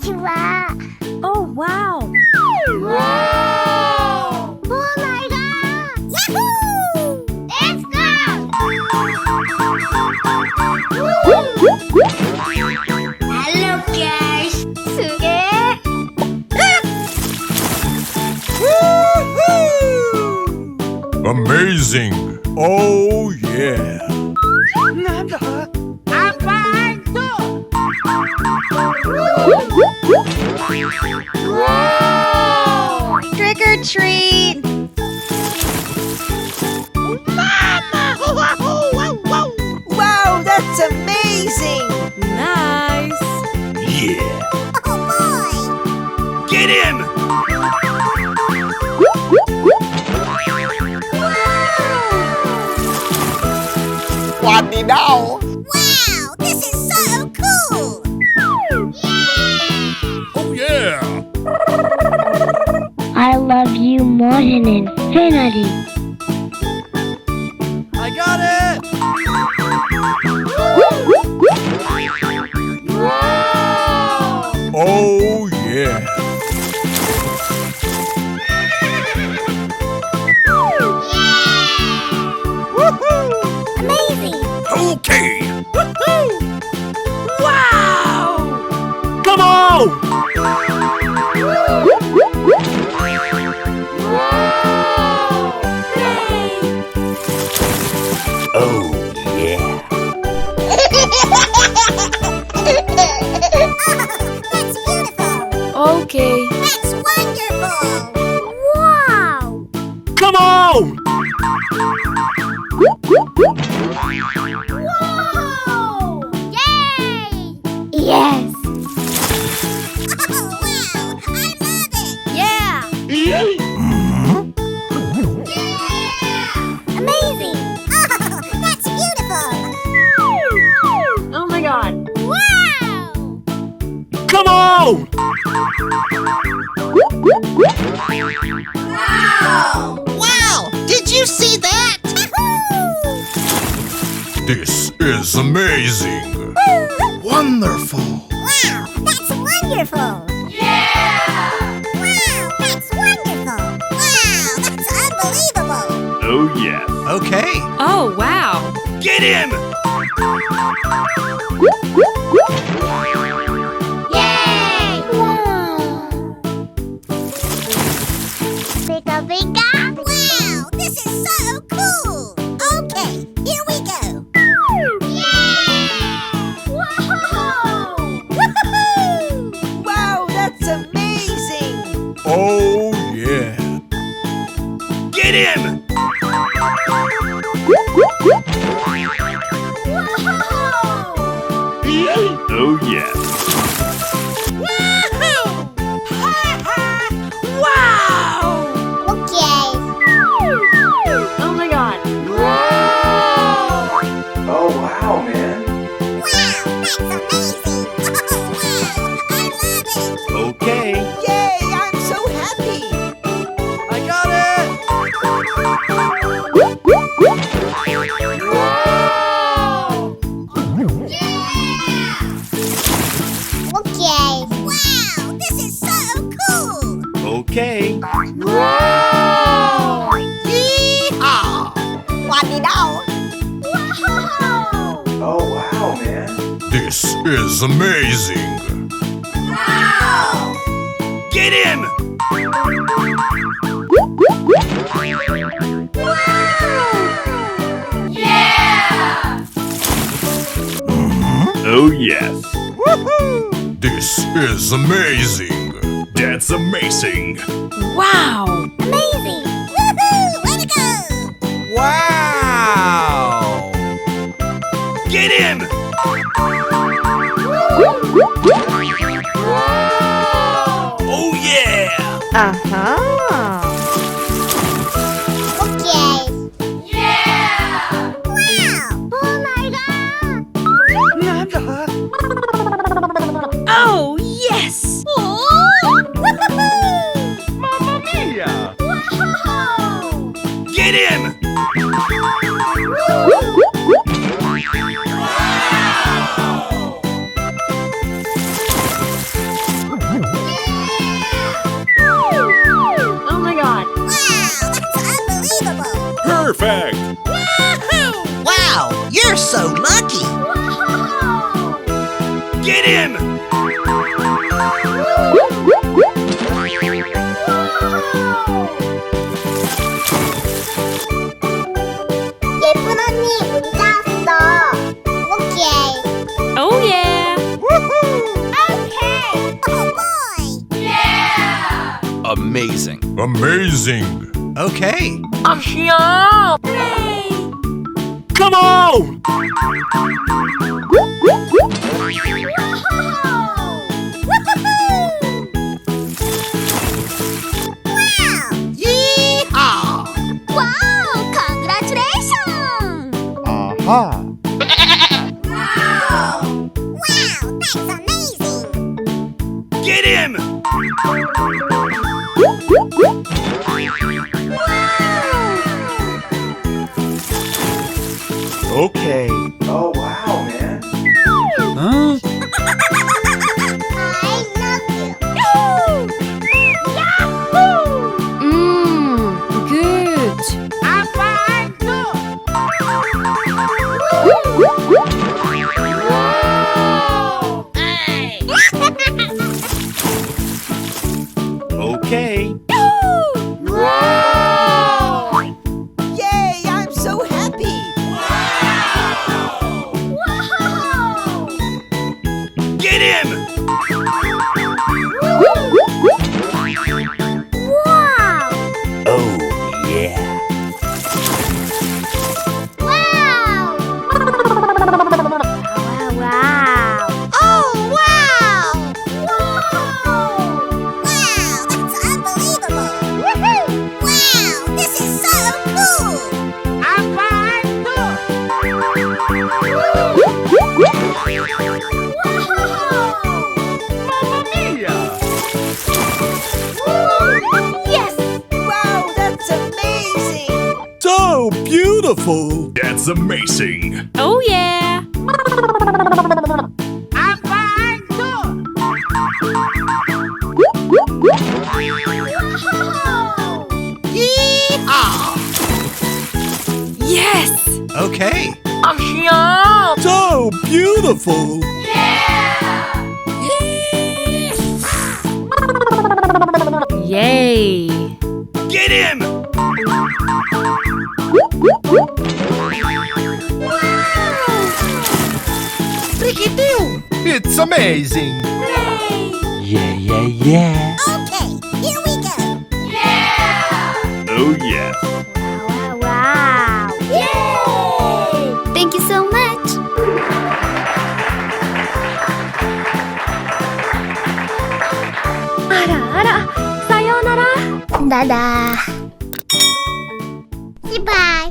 좋아. Oh, wow. Wow! Oh my god! Yahoo! Let's go! Hello guys! 수게! Amazing! Oh yeah! I'm fine too! Wow! Trick or treat. Wow, that's amazing! Nice. Yeah! Oh boy! Get him! Wadidaw! Wow! This is so cool! Yeah! Oh yeah! I love you more than infinity. I got it! Oh yeah! Amazing! Okay! Wow. Come on! Oh yeah! That's beautiful! Okay. That's wonderful! Wow! Come on! Whoa! Yay! Yes. Oh, wow! I love it! Yeah. Amazing! Oh, that's beautiful! Oh my god. Wow! Come on! Wow! Wow! Did you see that? This is amazing! Wonderful! Wow! That's wonderful! Yeah! Wow! That's wonderful! Wow! That's unbelievable! Oh yeah! Okay. Oh, wow. Get him! Yay! Pika pika! Wow! This is so cool! Okay, here we go! Yeah! Whoa! Woohoo! Wow, that's amazing! Oh yeah! Get him! Oh yeah! Wow. Okay. Oh my god. Oh wow, man! Wow, that's amazing! Oh, wow, I love it! Okay! Yay! I'm so happy! I got it! Okay. Wow, this is so cool! Okay! Wow! Yeehaw! Wadidaw! Wow! Oh wow, man! This is amazing! Wow! Get him! Yeah! Oh yes! This is amazing! That's amazing! Wow. Amazing! Woohoo! Way to go! Wow! Get him! Oh yeah! Uh-huh. Okay. Yeah! Wow! Oh my god! Oh, yes. Woohoo! Mamma mia! Wow! Get him! Wow! Perfect! Wow, you're so lucky. Get him! 예쁜 언니 문자 왔어. 오케이. Oh yeah. Okay. Oh boy. Amazing. Amazing. Okay. Come on! Yeehaw! Wow! Congratulations! Aha! Wow! Wow! That's amazing! Get him! Okay. Oh wow, man. Huh? I love you! Good. Okay. Yay, I'm so happy. Get him! Wow! Oh, yeah. Wow! Wow! Oh, wow! Wow, that's unbelievable! Wow, this is so cool! Yes! Wow, that's amazing. So beautiful. That's amazing. Oh yeah. Yeehaw! Yes. Okay. So beautiful. Yay. Get him! It's amazing. Yeah, yeah, yeah. Okay, here we go! Oh, yeah. Wow! Yay! Thank you so much! Dada! Bye-bye!